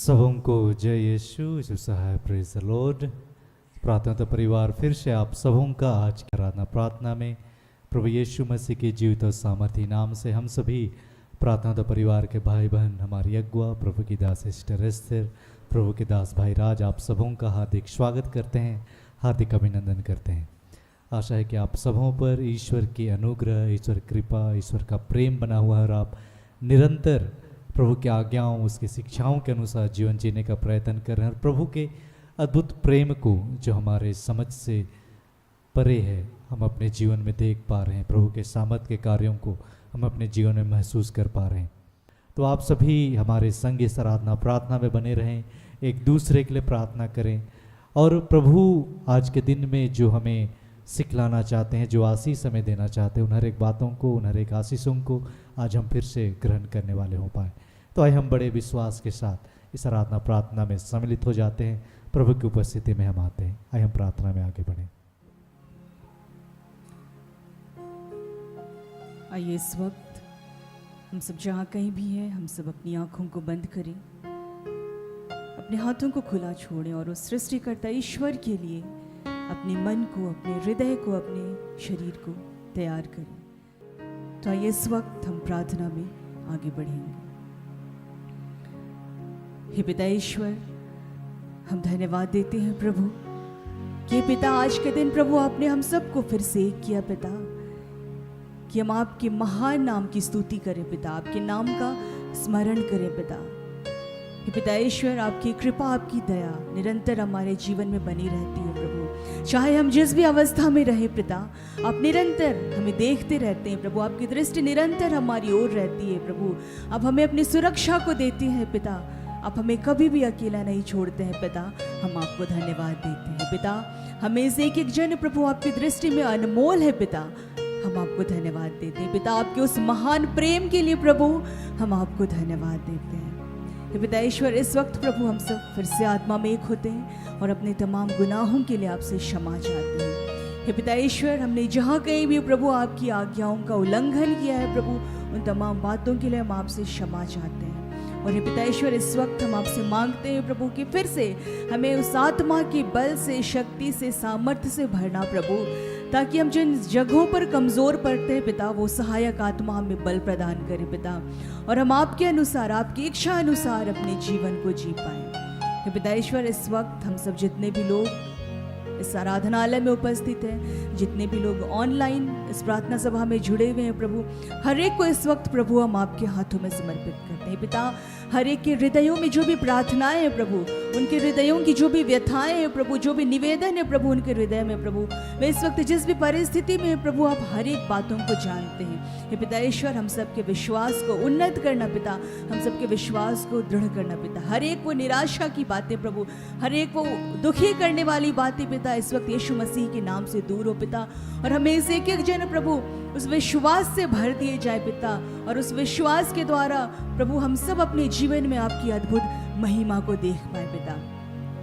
सबों को जय यीशु जो सहाय प्रेज द लॉर्ड। प्रार्थना तो परिवार फिर से आप सबों का आज की आराधना प्रार्थना में प्रभु यीशु मसीह के जीवित और सामर्थी नाम से हम सभी प्रार्थना तो परिवार के भाई बहन, हमारी अगुआ प्रभु की दास सिस्टर एस्तर, प्रभु के दास भाई राज, आप सबों का हार्दिक स्वागत करते हैं, हार्दिक अभिनंदन करते हैं। आशा है कि आप सबों पर ईश्वर की अनुग्रह, ईश्वर कृपा, ईश्वर का प्रेम बना हुआ है और आप निरंतर प्रभु की आज्ञाओं, उसकी शिक्षाओं के अनुसार जीवन जीने का प्रयत्न कर रहे हैं और प्रभु के अद्भुत प्रेम को जो हमारे समझ से परे है हम अपने जीवन में देख पा रहे हैं, प्रभु के सामर्थ के कार्यों को हम अपने जीवन में महसूस कर पा रहे हैं। तो आप सभी हमारे संग इस आराधना प्रार्थना में बने रहें, एक दूसरे के लिए प्रार्थना करें और प्रभु आज के दिन में जो हमें सिखलाना चाहते हैं, जो आशीष हमें देना चाहते हैं, उन हर एक बातों को, उन हर एक आशीषों को आज हम फिर से ग्रहण करने वाले हो पाए। तो आइए हम बड़े विश्वास के साथ इस आराधना प्रार्थना में सम्मिलित हो जाते हैं, प्रभु की उपस्थिति में हम आते हैं। आइए हम प्रार्थना में आगे बढ़ें। आइए इस वक्त हम सब जहाँ कहीं भी हैं, हम सब अपनी आँखों को बंद करें, अपने हाथों को खुला छोड़ें और उस सृष्टिकर्ता ईश्वर के लिए अपने मन को, अपने हृदय को, अपने शरीर को तैयार करें। तो आइए इस वक्त हम प्रार्थना में आगे बढ़ेंगे। हे पिता ईश्वर, हम धन्यवाद देते हैं प्रभु कि पिता आज के दिन प्रभु आपने हम सबको फिर से एक किया पिता, कि हम आपके महान नाम की स्तुति करें पिता, आपके नाम का स्मरण करें पिता। हे पिता ईश्वर, आपकी कृपा, आपकी दया निरंतर हमारे जीवन में बनी रहती है प्रभु। चाहे हम जिस भी अवस्था में रहे पिता, आप निरंतर हमें देखते रहते हैं प्रभु, आपकी दृष्टि निरंतर हमारी ओर रहती है प्रभु। आप हमें अपनी सुरक्षा को देते हैं पिता, आप हमें कभी भी अकेला नहीं छोड़ते हैं पिता। हम आपको धन्यवाद देते हैं पिता। हमें से एक एक जन प्रभु आपकी दृष्टि में अनमोल है पिता, हम आपको धन्यवाद देते हैं पिता। आपके उस महान प्रेम के लिए प्रभु हम आपको धन्यवाद देते हैं। हे पिता ईश्वर, इस वक्त प्रभु हम सब फिर से आत्मा में एक होते हैं और अपने तमाम गुनाहों के लिए आपसे क्षमा चाहते हैं। हे पिता ईश्वर, हमने जहाँ कहीं भी प्रभु आपकी आज्ञाओं का उल्लंघन किया है प्रभु, उन तमाम बातों के लिए हम आपसे क्षमा चाहते हैं। और हे पिता ईश्वर, इस वक्त हम आपसे मांगते हैं प्रभु कि फिर से हमें उस आत्मा के बल से, शक्ति से, सामर्थ्य से भरना प्रभु, ताकि हम जिन जगहों पर कमज़ोर पड़ते हैं पिता, वो सहायक आत्मा हमें बल प्रदान करे पिता, और हम आपके अनुसार, आपकी इच्छा अनुसार अपने जीवन को जी पाए। हे पिता ईश्वर, इस वक्त हम सब जितने भी लोग इस आराधनालय में उपस्थित हैं, जितने भी लोग ऑनलाइन इस प्रार्थना सभा में जुड़े हुए हैं प्रभु, हर एक को इस वक्त प्रभु हम आपके हाथों में समर्पित करते हैं पिता। हर एक के हृदयों में जो भी प्रार्थनाएं हैं प्रभु, उनके हृदयों की जो भी व्यथाएं हैं प्रभु, जो भी निवेदन है प्रभु उनके हृदय में प्रभु, वे इस वक्त जिस भी परिस्थिति में प्रभु आप हर एक बातों को जानते हैं। हे पिता ईश्वर, हम सबके विश्वास को उन्नत करना पिता, हम सबके विश्वास को दृढ़ करना पिता। हर एक वो निराशा की बातें प्रभु, हर एक वो दुखी करने वाली बातें पिता, इस वक्त यीशु मसीह के नाम से दूर हो पिता, और हमें इस एक एक जन प्रभु उस विश्वास से भर दिए जाए पिता, और उस विश्वास के द्वारा प्रभु हम सब अपने जीवन में आपकी अद्भुत महिमा को देख पाए पिता।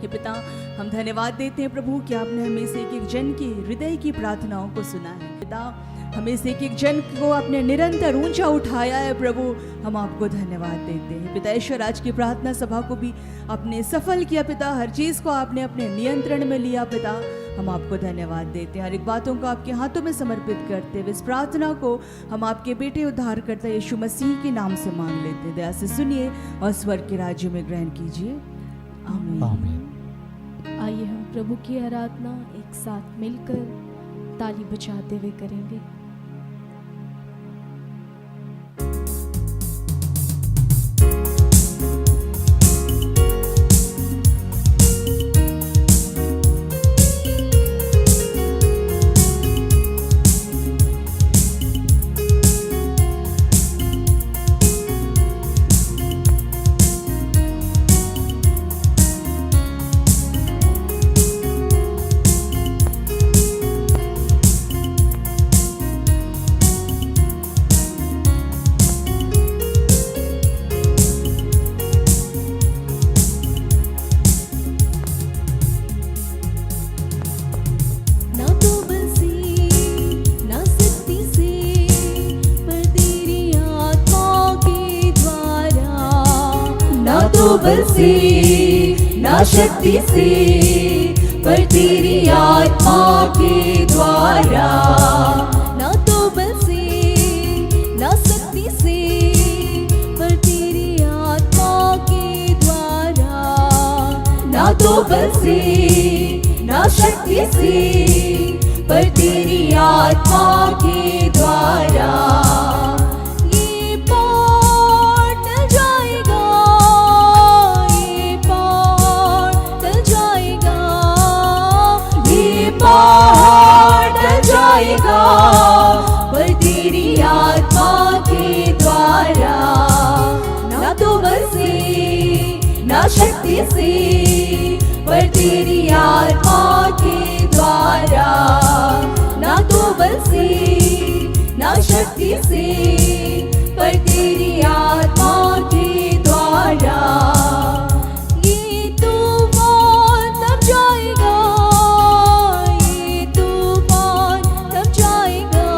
हे पिता, हम धन्यवाद देते हैं प्रभु कि आपने हमें से एक एक जन के हृदय की प्रार्थनाओं को सुना है पिता। हमें से एक एक जन को आपने निरंतर ऊंचा उठाया है प्रभु, हम आपको धन्यवाद देते हैं पिता ईश्वर। आज की प्रार्थना सभा को भी आपने सफल किया पिता, हर चीज़ को आपने अपने नियंत्रण में लिया पिता, हम आपको धन्यवाद देते हैं। हर एक बातों को आपके हाथों में समर्पित करते हुए इस प्रार्थना को हम आपके बेटे उद्धारकर्ता यीशु मसीह के नाम से मांग लेते हैं। दया से सुनिए और स्वर्ग के राज्य में ग्रहण कीजिए। आमीन। आमीन। आइए हम प्रभु की आराधना एक साथ मिलकर ताली बजाते हुए करेंगे। तो बल से ना शक्ति से पर तेरी आत्मा के द्वारा, ना तो बल से ना शक्ति से पर तेरी आत्मा के द्वारा, ना तो बल से ना शक्ति से पर तेरी आत्मा के द्वारा। ये पहाड़ टल जाएगा, ये पहाड़ टल जाएगा, ये पहाड़ टल जाएगा पर तेरी आत्मा के द्वारा, ना तो बल से ना शक्ति से पर तेरी आत्मा के द्वारा, ना तो बल से ना शक्ति से पर तेरी आत्मा के द्वारा। ये तूफान थम जाएगा, ये तूफान थम जाएगा,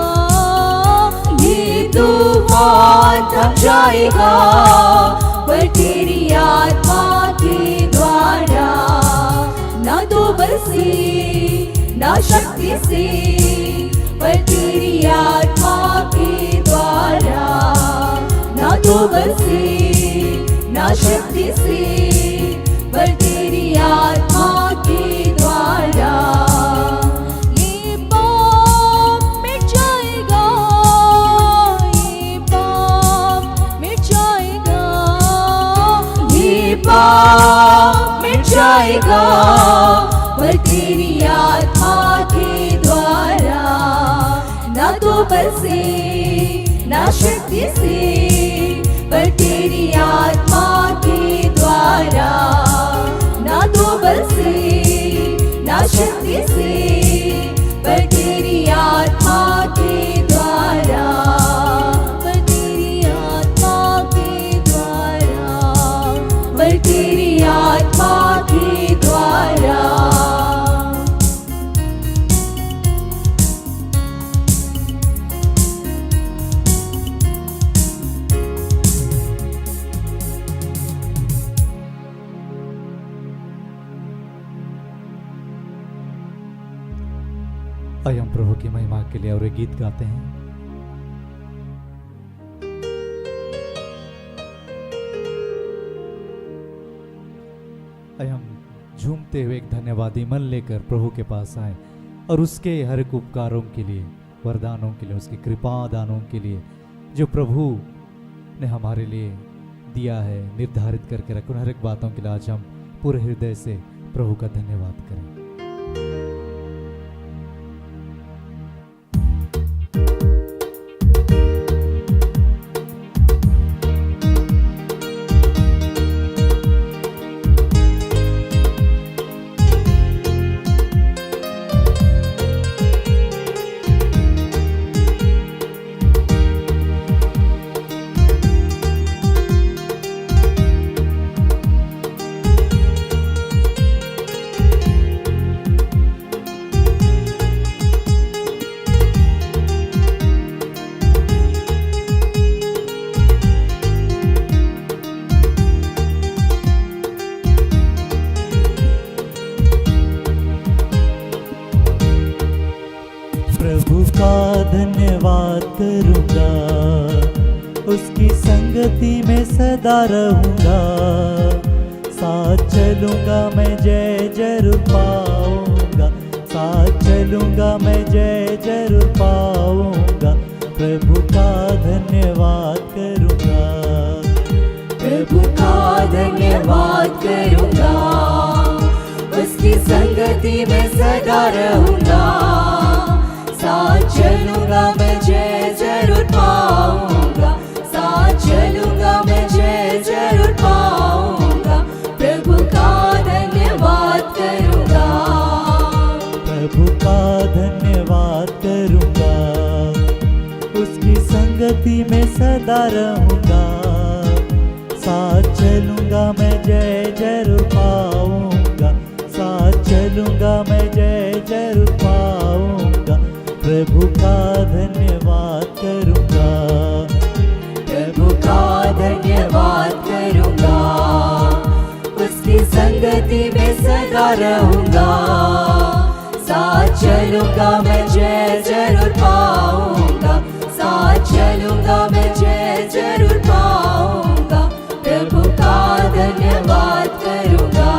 ये तूफान थम जाएगा पर तेरी आत्मा के द्वारा, ना तो बल से ना शक्ति से पर तेरी आत्मा के द्वारा, ना तो बल से ना शक्ति से पर तेरी आत्मा के द्वारा। ये पाप मिट जाएगा, ये पाप मिट जाएगा, ये पाप मिट जाएगा पर तेरी आत्मा के द्वारा, ना तो बल से ना शक्ति से पर तेरी आत्मा के द्वारा, ना तो बल से ना शक्ति से पर तेरी आत्मा के द्वारा, पर तेरी आत्मा के द्वारा, पर तेरी आत्मा के द्वारा। आइए हम प्रभु की महिमा के लिए और एक गीत गाते हैं। आइए हम झूमते हुए एक धन्यवादी मन लेकर प्रभु के पास आए और उसके हर एक उपकारों के लिए, वरदानों के लिए, उसकी कृपा दानों के लिए जो प्रभु ने हमारे लिए दिया है, निर्धारित करके रखा, उन हर एक बातों के लिए आज हम पूरे हृदय से प्रभु का धन्यवाद करें। प्रभु का धन्यवाद करूंगा, उसकी संगति में सदा रहूंगा, साथ चलूंगा मैं जय जरूर पाऊंगा, साथ चलूंगा मैं जय जरूर पाऊंगा। प्रभु का धन्यवाद करूंगा, प्रभु का धन्यवाद करूंगा, उसकी संगति में सदा रहूंगा, साथ चलूंगा मैं जय जरूर पाऊंगा, साथ चलूंगा मैं जय जरूर पाऊंगा। प्रभु का धन्यवाद करूंगा, प्रभु का धन्यवाद करूंगा, उसकी संगति में सदा रहूंगा, साथ चलूंगा मैं जय जरूर पाऊंगा, साथ चलूंगा मैं जय जरूर पाऊंगा। प्रभु का धन्यवाद करूंगा, प्रभु का धन्यवाद करूंगा, रहूंगा, साथ चलूंगा मैं जय जरूर पाऊंगा, साथ चलूंगा मैं जय जरूर पाऊंगा, प्रभु का धन्यवाद करूंगा।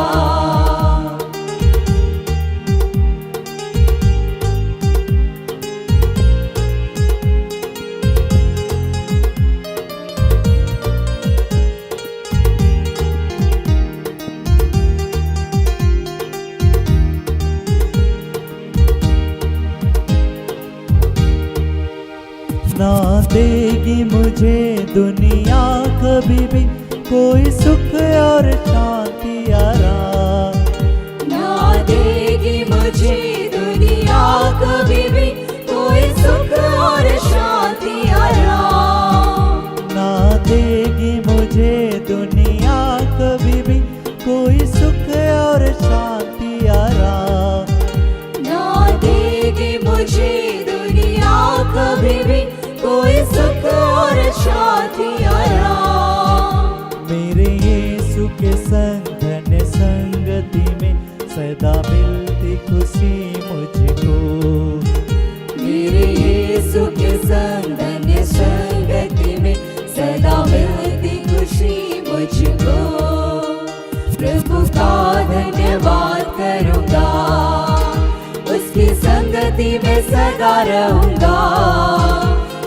ना देगी मुझे दुनिया कभी भी कोई सुख और शांति आराम, ना देगी मुझे दुनिया कभी भी कोई सुख और शांति आराम, ना देगी मुझे दुनिया कभी भी कोई सुख और शांति आराम, ना देगी मुझे दुनिया कभी भी कोई सुख और शांति आराम। मेरे यीशु के संग धन्य संगति में सदा मिलती खुशी मुझको, मेरे यीशु के संग धन्य संगति में सदा मिलती खुशी मुझको, प्रभु का धन्यवाद करूंगा, उसकी संगति में सदा रहूंगा,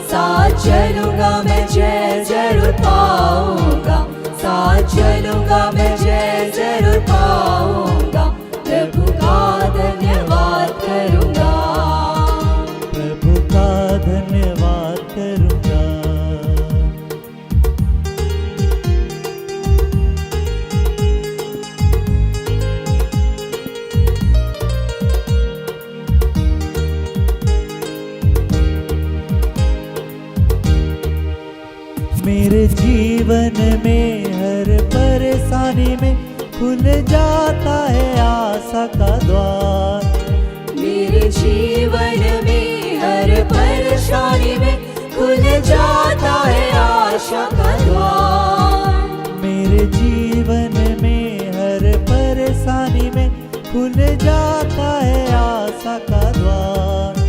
साथ चलूंगा मैं जय जरूर पाऊंगा, साथ चलूंगा मैं जय जरूर पाऊंगा, प्रभु का धन्यवाद करूंगा, प्रभु का धन्यवाद करूंगा। मेरे जीवन में हर परेशानी में खुल जाता है आशा का द्वार, मेरे जीवन में हर परेशानी में खुल जाता है आशा का द्वार, मेरे जीवन में हर परेशानी में खुल जाता है आशा का द्वार,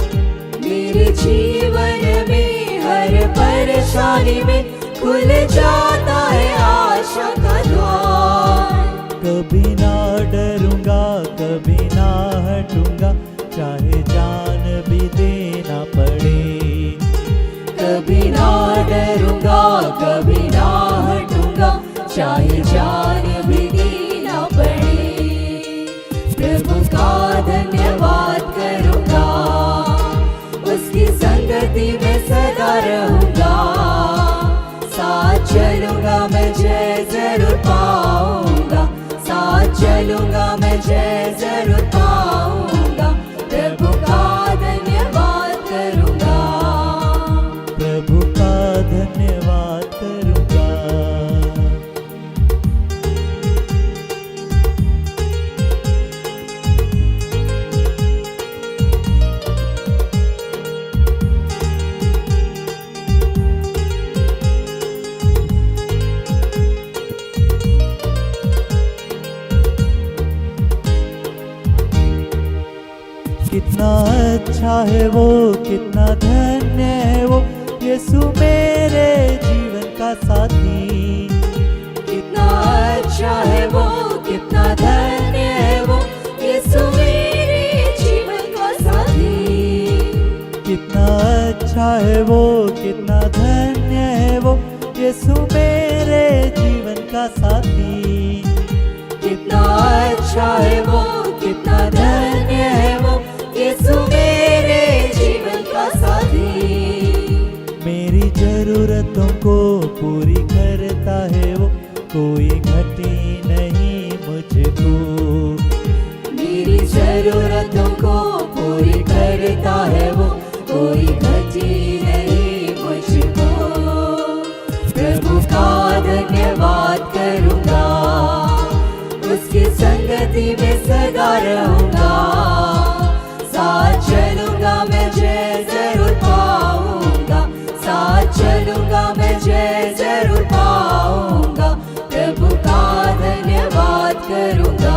मेरे जीवन में हर परेशानी में खुल जाता है आशा का द्वार, कभी ना डरूंगा कभी ना हटूंगा चाहे जान भी देना पड़े, कभी ना डरूंगा कभी ना हटूंगा चाहे जान भी देना पड़े, प्रभु का धन्यवाद करूंगा, उसकी संगति में सदा रहूंगा, साथ चलूंगा मैं जय जरूर पाऊंगा, साथ चलूंगा मैं जय जरूर पाऊंगा, प्रभु का धन्यवाद करूंगा, प्रभु का धन्यवाद करूंगा। कितना अच्छा है वो, कितना धन्य है वो, यीशु मेरे जीवन का साथी, कितना अच्छा है वो, कितना धन्य है वो, यीशु मेरे जीवन का साथी, कितना अच्छा है वो, कितना धन्य है वो, यीशु मेरे जीवन का साथी, कितना अच्छा है वो, कितना धन्य है वो, यीशु मेरे जीवन का साथी, मेरी जरूरतों को पूरी करता है वो, कोई घटी नहीं मुझको, मेरी जरूरतों को पूरी करता है वो, कोई घटी नहीं मुझको, प्रभु का धन्यवाद करूंगा, उसकी संगति में सदा रहूंगा, साथ चलूंगा मैं जय जरूर पाऊंगा, साथ चलूंगा मैं जय जरूर पाऊंगा, प्रभु का धन्यवाद करूंगा,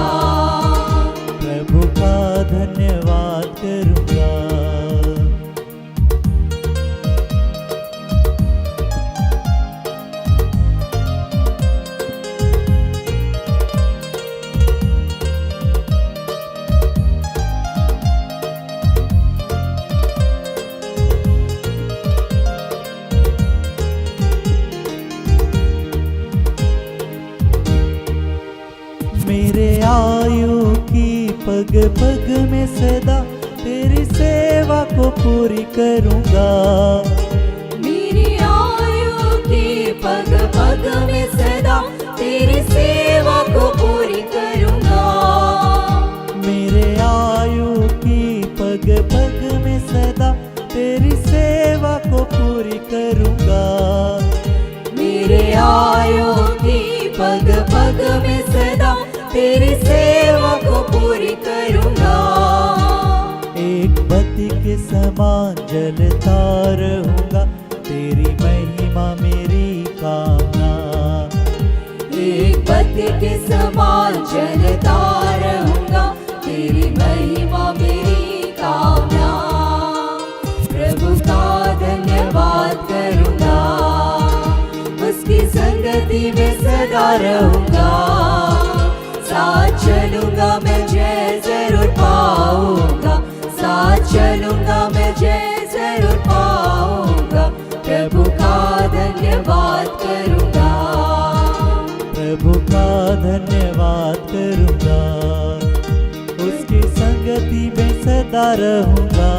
आयु की पग पग में सदा तेरी सेवा को पूरी करूँगा। मेरी आयु की पग पग में सदा तेरी सेवा को पूरी करूँगा। मेरे आयु की पग पग में सदा तेरी सेवा को पूरी करूँगा। मेरे आयु की पग पग में सदा तेरी सेवा को पूरी करूँगा। एक बत्ती के समान जलता रहूँगा, तेरी महिमा मेरी कामना। एक बत्ती के समान जलता रहूँगा, तेरी महिमा मेरी कामना। प्रभु का धन्यवाद करूँगा, उसकी संगति में सदा रहूँगा। साथ चलूँगा मैं जय जरूर पाऊँगा, साथ चलूँगा मैं जय जरूर पाऊँगा। प्रभु का धन्यवाद करूँगा, प्रभु का धन्यवाद करूँगा। उसकी संगति में सदा रहूँगा।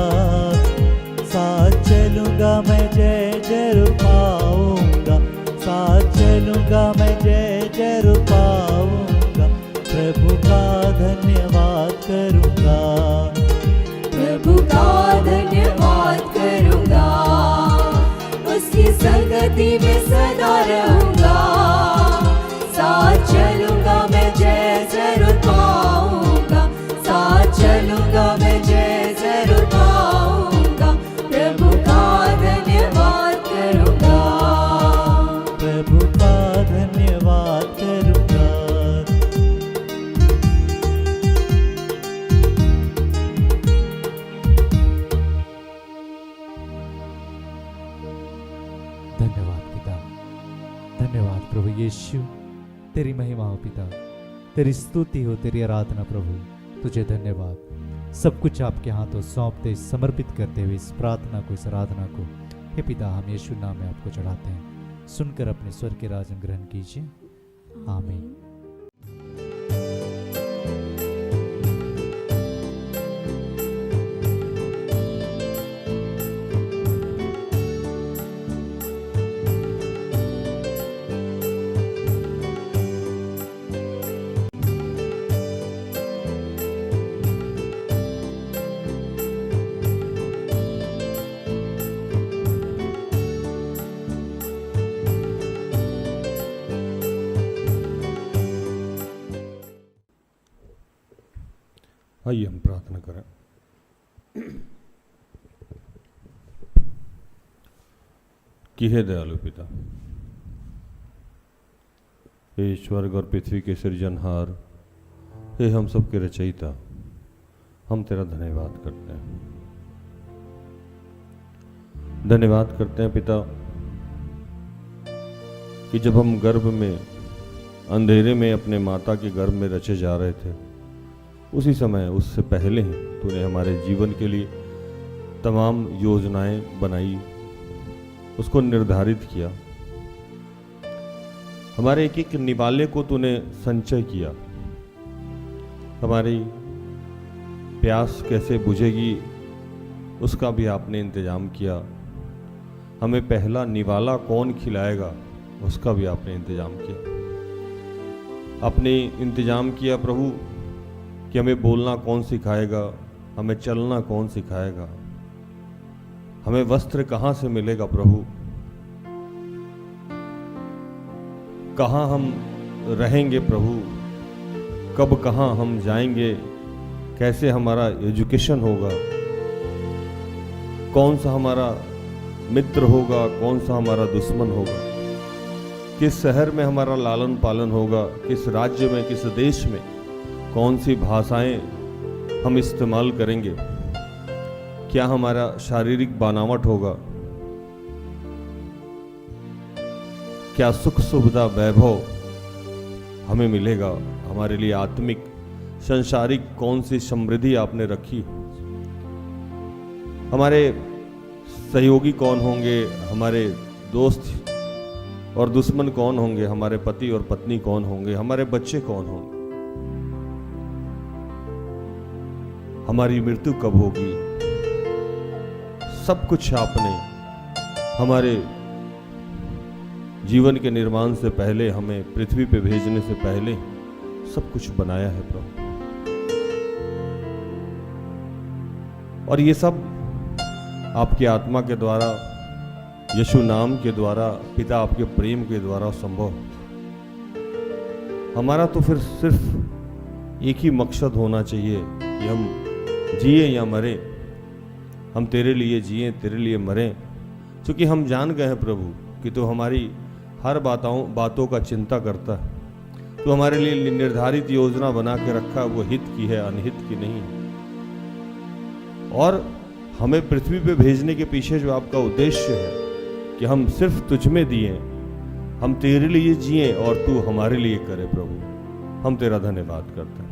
साथ चलूँगा मैं जय जरूर पाऊँगा, साथ चलूँगा मैं जय जरूर पाऊँगा। प्रभु का धन्यवाद करूँगा, प्रभु का धन्यवाद करूँगा। उसकी संगति में सदा रहूँगा। साथ चलूँगा मैं जय जरूर पाऊँगा, साथ चलूँगा मैं जय जरूर पाऊँगा। प्रभु का धन्यवाद करूँगा, प्रभु का धन्यवाद करूँगा। धन्यवाद पिता, धन्यवाद प्रभु यीशु। तेरी महिमा हो पिता, तेरी स्तुति हो, तेरी आराधना प्रभु। तुझे धन्यवाद। सब कुछ आपके हाथों सौंपते समर्पित करते हुए इस प्रार्थना को, इस आराधना को हे पिता हम यीशु नाम में आपको चढ़ाते हैं। सुनकर अपने स्वर के राज में ग्रहण कीजिए। आमीन। आइए हम प्रार्थना करें। कि हे दयालु पिता, हे स्वर्ग और पृथ्वी के सृजनहार, हे हम सब के रचयिता, हम तेरा धन्यवाद करते हैं। धन्यवाद करते हैं पिता कि जब हम गर्भ में अंधेरे में अपने माता के गर्भ में रचे जा रहे थे, उसी समय उससे पहले ही तूने हमारे जीवन के लिए तमाम योजनाएं बनाई, उसको निर्धारित किया। हमारे एक एक निवाले को तूने संचय किया। हमारी प्यास कैसे बुझेगी उसका भी आपने इंतजाम किया। हमें पहला निवाला कौन खिलाएगा उसका भी आपने इंतजाम किया। आपने इंतजाम किया प्रभु कि हमें बोलना कौन सिखाएगा, हमें चलना कौन सिखाएगा, हमें वस्त्र कहाँ से मिलेगा प्रभु, कहाँ हम रहेंगे प्रभु, कब कहाँ हम जाएंगे, कैसे हमारा एजुकेशन होगा, कौन सा हमारा मित्र होगा, कौन सा हमारा दुश्मन होगा, किस शहर में हमारा लालन पालन होगा, किस राज्य में, किस देश में कौन सी भाषाएं हम इस्तेमाल करेंगे, क्या हमारा शारीरिक बनावट होगा, क्या सुख सुविधा वैभव हमें मिलेगा, हमारे लिए आत्मिक संसारिक कौन सी समृद्धि आपने रखी, हमारे सहयोगी कौन होंगे, हमारे दोस्त और दुश्मन कौन होंगे, हमारे पति और पत्नी कौन होंगे, हमारे बच्चे कौन होंगे। हमारी मृत्यु कब होगी, सब कुछ आपने हमारे जीवन के निर्माण से पहले, हमें पृथ्वी पे भेजने से पहले सब कुछ बनाया है प्रभु। और ये सब आपकी आत्मा के द्वारा, यीशु नाम के द्वारा, पिता आपके प्रेम के द्वारा संभव। हमारा तो फिर सिर्फ एक ही मकसद होना चाहिए कि हम जिए या मरे, हम तेरे लिए जिए, तेरे लिए मरें, क्योंकि हम जान गए हैं प्रभु कि तू हमारी हर बातों का चिंता करता है। तो हमारे लिए निर्धारित योजना बना के रखा, वो हित की है, अनहित की नहीं है। और हमें पृथ्वी पे भेजने के पीछे जो आपका उद्देश्य है कि हम सिर्फ तुझ में दिए, हम तेरे लिए जिए और तू हमारे लिए करे प्रभु, हम तेरा धन्यवाद करते हैं।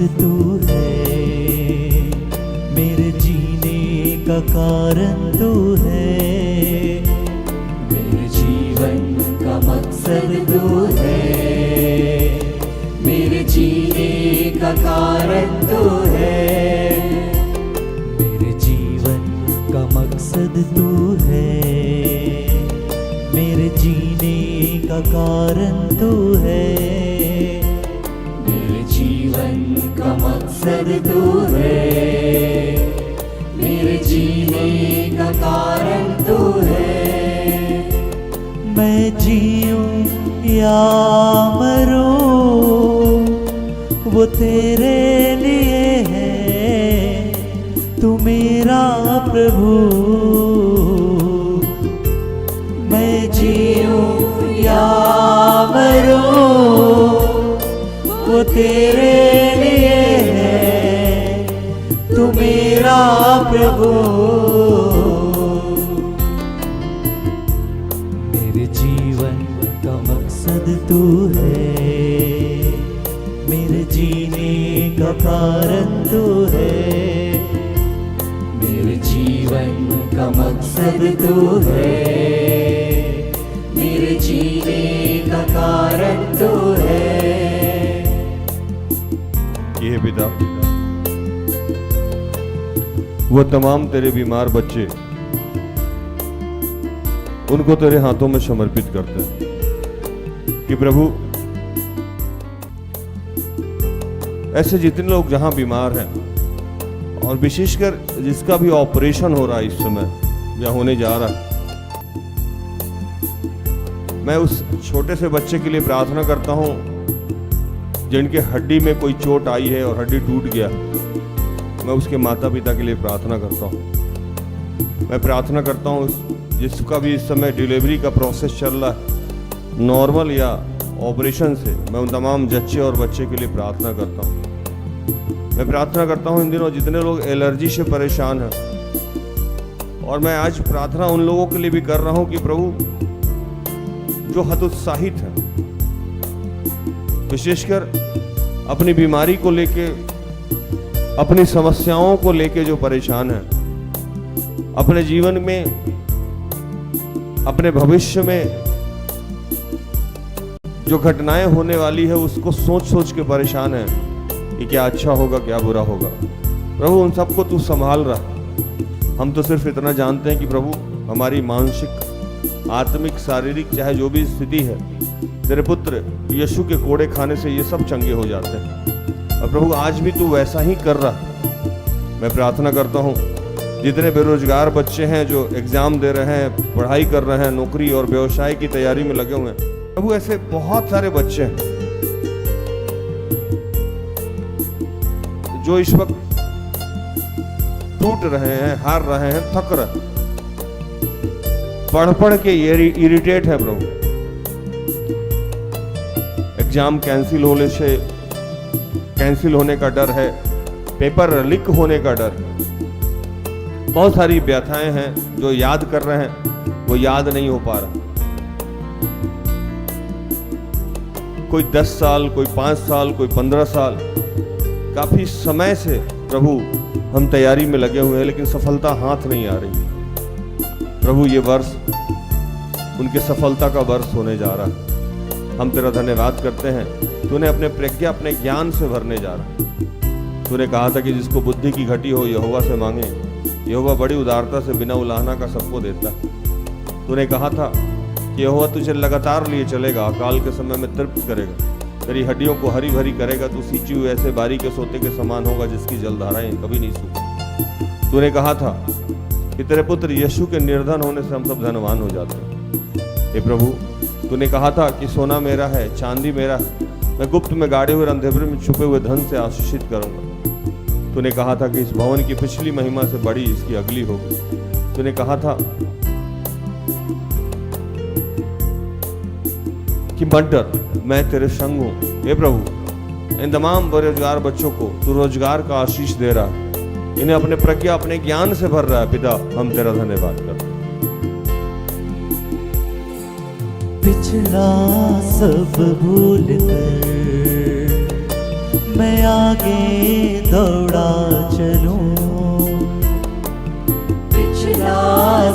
तू है, मेरे जीने का कारण तू है, मेरे जीवन का मकसद तू है, मेरे जीने का कारण तू है, मेरे जीवन का मकसद तू है, मेरे जीने का कारण तू है, का मकसद तू है, मेरे जीने का कारण तू है। मैं जीऊं या मरूं वो तेरे लिए है, तू मेरा प्रभु। मैं जीऊं या मरूं वो तेरे तू मेरा प्रभु। मेरे जीवन का मकसद तू है, मेरे जीने का कारण तू है, मेरे जीवन का मकसद तू है, मेरे जीने का कारण तू है। ये पिता, वो तमाम तेरे बीमार बच्चे, उनको तेरे हाथों में समर्पित करते हैं कि प्रभु ऐसे जितने लोग जहां बीमार हैं, और विशेषकर जिसका भी ऑपरेशन हो रहा है इस समय या होने जा रहा है, मैं उस छोटे से बच्चे के लिए प्रार्थना करता हूं जिनके हड्डी में कोई चोट आई है और हड्डी टूट गया। मैं उसके माता पिता के लिए प्रार्थना करता हूँ। मैं प्रार्थना करता हूँ जिसका भी इस समय डिलीवरी का प्रोसेस चल रहा है, नॉर्मल या ऑपरेशन से, मैं उन तमाम जच्चे और बच्चे के लिए प्रार्थना करता हूँ। मैं प्रार्थना करता हूँ इन दिनों जितने लोग एलर्जी से परेशान हैं, और मैं आज प्रार्थना उन लोगों के लिए भी कर रहा हूँ कि प्रभु जो हतोत्साहित हैं, विशेषकर अपनी बीमारी को लेके, अपनी समस्याओं को लेके जो परेशान है, अपने जीवन में, अपने भविष्य में जो घटनाएं होने वाली है उसको सोच सोच के परेशान है कि क्या अच्छा होगा, क्या बुरा होगा। प्रभु उन सबको तू संभाल रहा। हम तो सिर्फ इतना जानते हैं कि प्रभु हमारी मानसिक, आत्मिक, शारीरिक चाहे जो भी स्थिति है, तेरे पुत्र यीशु के कोड़े खाने से ये सब चंगे हो जाते हैं। और प्रभु आज भी तू वैसा ही कर रहा। मैं प्रार्थना करता हूँ जितने बेरोजगार बच्चे हैं जो एग्जाम दे रहे हैं, पढ़ाई कर रहे हैं, नौकरी और व्यवसाय की तैयारी में लगे हुए हैं, प्रभु ऐसे बहुत सारे बच्चे हैं जो इस वक्त टूट रहे हैं, हार रहे हैं, थक रहे हैं, पढ़ पढ़ के इरिटेट है प्रभु। एग्जाम कैंसिल होने का डर है, पेपर लीक होने का डर, बहुत सारी व्यथाएं हैं जो याद कर रहे हैं वो याद नहीं हो पा रहा। कोई 10 साल, कोई 5 साल, कोई 15 साल, काफी समय से प्रभु हम तैयारी में लगे हुए हैं, लेकिन सफलता हाथ नहीं आ रही। प्रभु ये वर्ष उनके सफलता का वर्ष होने जा रहा है। हम तेरा धन्यवाद करते हैं, तूने अपने प्रज्ञा, अपने ज्ञान से भरने जा रहा है। तूने कहा था कि जिसको बुद्धि की घटी हो यहोवा से मांगे, यहोवा बड़ी उदारता से बिना उलाहना का सबको देता है। तूने कहा था कि यहोवा तुझे लगातार लिए चलेगा, अकाल के समय में तृप्त करेगा, तेरी हड्डियों को हरी भरी करेगा, तू सींची हुई ऐसे बारी के सोते के समान होगा जिसकी जलधाराएं कभी नहीं सूखी। तूने कहा था कि तेरे पुत्र यीशु के निर्धन होने से हम सब धनवान हो जाते हैं। हे प्रभु, तूने कहा था कि सोना मेरा है, चांदी मेरा है, मैं गुप्त में गाड़े हुए अंधेरे में छुपे हुए धन से आशीषित करूंगा। तूने कहा था कि इस भवन की पिछली महिमा से बड़ी इसकी अगली होगी। तूने कहा था कि मत डर, मैं तेरे संग हूं। हे प्रभु, इन तमाम बेरोजगार बच्चों को तू रोजगार का आशीष दे रहा है, इन्हें अपने प्रज्ञा, अपने ज्ञान से भर रहा है। पिता, हम तेरा धन्यवाद करते हैं। पिछला सब भूल कर मैं आगे दौड़ा चलूं, पिछला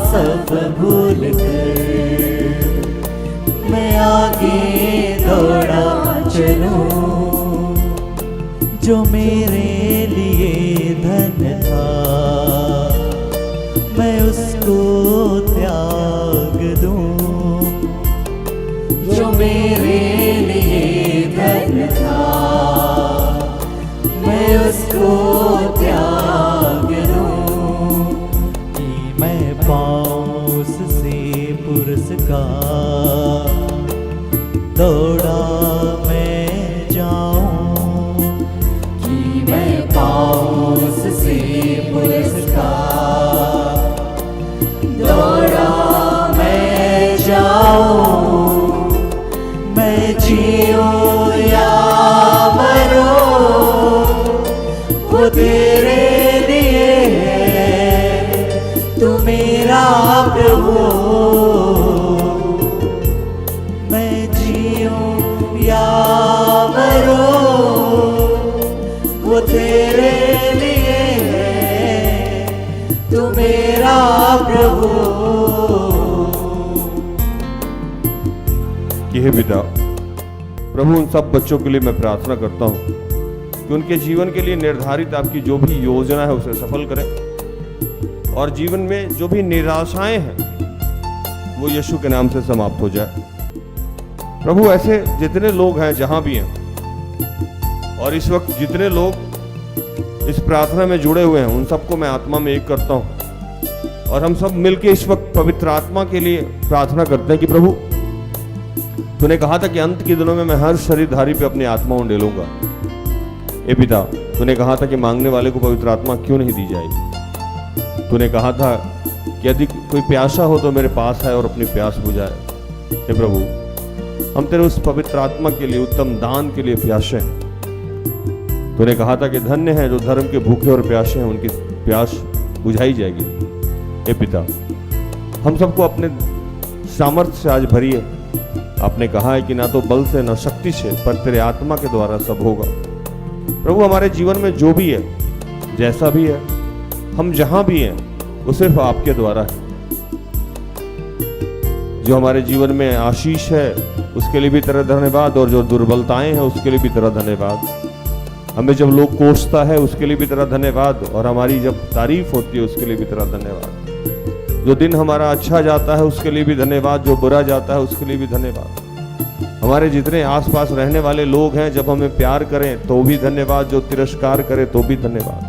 सब भूल कर मैं आगे दौड़ा चलूं। जो मेरे लिए धन था मैं उसको त्याग दूं, जो मेरे लिए धन था मैं उसको त्याग दूं। कि मैं पाऊं उससे पुरस्कार, दौड़ा मैं जाऊं, कि मैं पाऊं उससे पुरस्कार, दौड़ा मैं जाऊं। मैं जीऊं या मरूं वो तेरे लिए है, तू मेरा प्रभु। मैं जीऊं या मरूं वो तेरे लिए है, तू मेरा प्रभु। कि हे पिता, प्रभु उन सब बच्चों के लिए मैं प्रार्थना करता हूँ कि उनके जीवन के लिए निर्धारित आपकी जो भी योजना है उसे सफल करें, और जीवन में जो भी निराशाएं हैं वो यीशु के नाम से समाप्त हो जाए। प्रभु, ऐसे जितने लोग हैं जहां भी हैं, और इस वक्त जितने लोग इस प्रार्थना में जुड़े हुए हैं, उन सबको मैं आत्मा में एक करता हूं, और हम सब मिलकर इस वक्त पवित्र आत्मा के लिए प्रार्थना करते हैं कि प्रभु, तूने कहा था कि अंत के दिनों में मैं हर शरीरधारी पे अपनी आत्मा उंडेलूंगा। ए पिता, तूने कहा था कि मांगने वाले को पवित्र आत्मा क्यों नहीं दी जाएगी। तूने कहा था कि यदि कोई प्यासा हो तो मेरे पास है और अपनी प्यास बुझाए। हे प्रभु, हम तेरे उस पवित्र आत्मा के लिए, उत्तम दान के लिए प्यासे हैं। तूने कहा था कि धन्य है जो धर्म के भूखे और प्यासे हैं, उनकी प्यास बुझाई जाएगी। हे पिता, हम सबको अपने सामर्थ्य से आज भरिए। आपने कहा है कि ना तो बल से ना शक्ति से, पर तेरे आत्मा के द्वारा सब होगा। प्रभु, हमारे जीवन में जो भी है, जैसा भी है, हम जहां भी हैं, वो सिर्फ आपके द्वारा है। जो हमारे जीवन में आशीष है उसके लिए भी तेरा धन्यवाद, और जो दुर्बलताएं हैं उसके लिए भी तेरा धन्यवाद। हमें जब लोग कोसता है उसके लिए भी तेरा धन्यवाद, और हमारी जब तारीफ होती है उसके लिए भी तेरा धन्यवाद। जो दिन हमारा अच्छा जाता है उसके लिए भी धन्यवाद, जो बुरा जाता है उसके लिए भी धन्यवाद। हमारे जितने आसपास रहने वाले लोग हैं, जब हमें प्यार करें तो भी धन्यवाद, जो तिरस्कार करें तो भी धन्यवाद,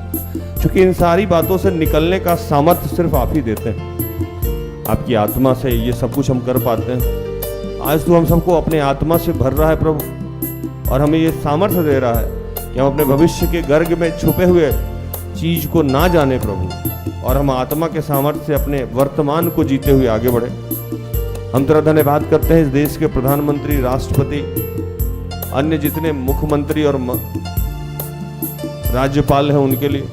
क्योंकि इन सारी बातों से निकलने का सामर्थ्य सिर्फ आप ही देते हैं। आपकी आत्मा से ये सब कुछ हम कर पाते हैं। आज तो हम सबको अपने आत्मा से भर रहा है प्रभु, और हमें ये सामर्थ्य दे रहा है कि हम अपने भविष्य के गर्ग में छुपे हुए चीज को ना जाने प्रभु, और हम आत्मा के सामर्थ्य से अपने वर्तमान को जीते हुए आगे बढ़े। हम तेरा धन्यवाद करते हैं इस देश के प्रधानमंत्री, राष्ट्रपति, अन्य जितने मुख्यमंत्री और राज्यपाल हैं उनके लिए,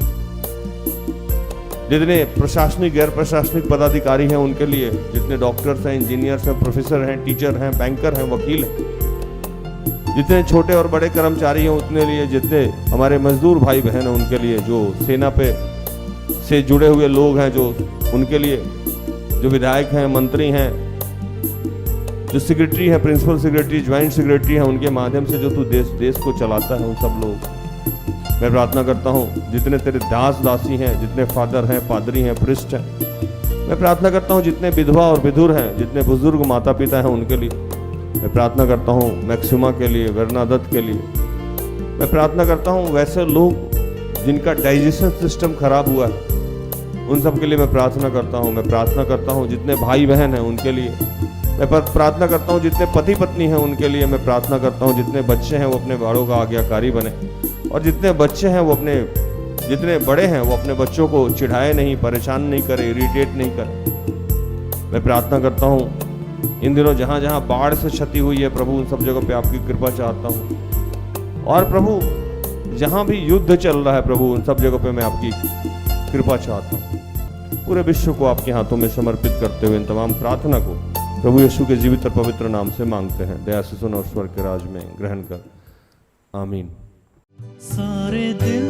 जितने प्रशासनिक गैर प्रशासनिक पदाधिकारी हैं उनके लिए, जितने डॉक्टर्स हैं, इंजीनियर्स हैं, प्रोफेसर हैं, टीचर हैं, बैंकर हैं, वकील हैं, जितने छोटे और बड़े कर्मचारी हैं उतने लिए, जितने हमारे मजदूर भाई बहन हैं उनके लिए, जो सेना पे से जुड़े हुए लोग हैं जो उनके लिए, जो विधायक हैं, मंत्री हैं, जो सेक्रेटरी हैं, प्रिंसिपल सेक्रेटरी, ज्वाइंट सेक्रेटरी हैं, उनके माध्यम से जो तू देश को चलाता है, उन सब लोग मैं प्रार्थना करता हूँ। जितने तेरे दास दासी हैं, जितने फादर हैं, पादरी हैं, प्रिस्ट हैं, मैं प्रार्थना करता हूँ जितने विधवा और विधुर हैं, जितने बुजुर्ग माता पिता हैं उनके लिए मैं प्रार्थना करता हूँ। मैक्सिमा के लिए, वर्नादत्त के लिए मैं प्रार्थना करता हूँ। वैसे लोग जिनका डाइजेशन सिस्टम खराब हुआ है उन सब के लिए मैं प्रार्थना करता हूँ। मैं प्रार्थना करता हूँ जितने भाई बहन हैं उनके लिए मैं प्रार्थना करता हूँ। जितने पति पत्नी हैं उनके लिए मैं प्रार्थना करता हूँ। जितने बच्चे हैं वो अपने बड़ों का आज्ञाकारी बने, और जितने बच्चे हैं वो जितने बड़े हैं वो अपने बच्चों को चिढ़ाए नहीं, परेशान नहीं करे, इरिटेट नहीं करे। मैं प्रार्थना करता हूँ इन दिनों जहाँ जहाँ बाढ़ से क्षति हुई है प्रभु, उन सब जगहों पे आपकी कृपा चाहता हूँ। और प्रभु जहाँ भी युद्ध चल रहा है प्रभु, उन सब जगहों पे मैं आपकी कृपा चाहता हूँ। पूरे विश्व को आपके हाथों में समर्पित करते हुए इन तमाम प्रार्थना को प्रभु यीशु के जीवित और पवित्र नाम से मांगते हैं। दया से सुन और स्वर्ग के राज में ग्रहण कर, आमीन। सारे दिल